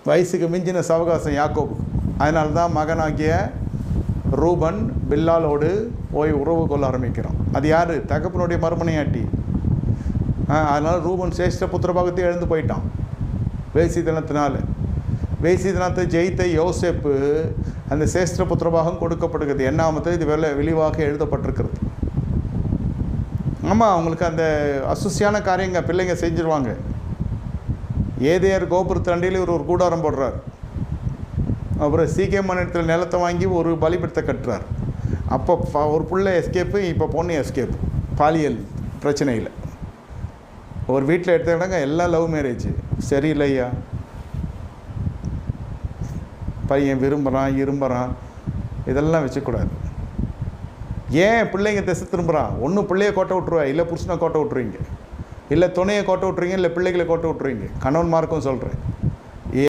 வயசுக்கு மிஞ்சின சவகாசம் யாக்கோபு. அதனால தான் மகனாகிய ரூபன் பில்லாலோடு போய் உறவு கொள்ள ஆரம்பிக்கிறான். அது யார்? தகப்பனுடைய மறுமனையாட்டி. அதனால் ரூபன் சேஷ்ட புத்திரபாகத்தை எழுந்து போயிட்டான் வேசித்தனத்தினால. வேசித்தனத்தை ஜெயித்த யோசேப்பு அந்த சேஷ்ட புத்திரபாகம் கொடுக்கப்படுகிறது. எண்ணாமத்தில் இது வெளிவாக எழுதப்பட்டிருக்கிறது. ஆமாம், அவங்களுக்கு அந்த அசுசியான காரியங்க பிள்ளைங்க செஞ்சுருவாங்க. ஏதேர் கோபுரத்தண்டியில் இவர் ஒரு கூடாரம் போடுறார். அப்புறம் சீக்கிய மன்னத்தில் நிலத்தை வாங்கி ஒரு பலிபீடத்தை கட்டுறார். அப்போ ஒரு பிள்ளை எஸ்கேப்பு, இப்போ பொண்ணு எஸ்கேப்பு. பாலியல் பிரச்சனையில் ஒரு வீட்டில் எடுத்துக்கிட்டாங்க, எல்லாம் லவ் மேரேஜ். சரியில்லையா? பையன் விரும்புகிறான் இதெல்லாம் வச்சுக்கூடாது. ஏன் பிள்ளைங்க திசை திரும்புகிறான்? ஒன்று பிள்ளையை கோட்டை விட்ருவா, இல்லை புருஷனை கோட்டை விட்ருவீங்க, இல்லை துணையை கோட்டை விட்ருவீங்க, இல்லை பிள்ளைகளை கோட்டை விட்ருவீங்க. கணவன்மார்க்கும் சொல்கிறேன்.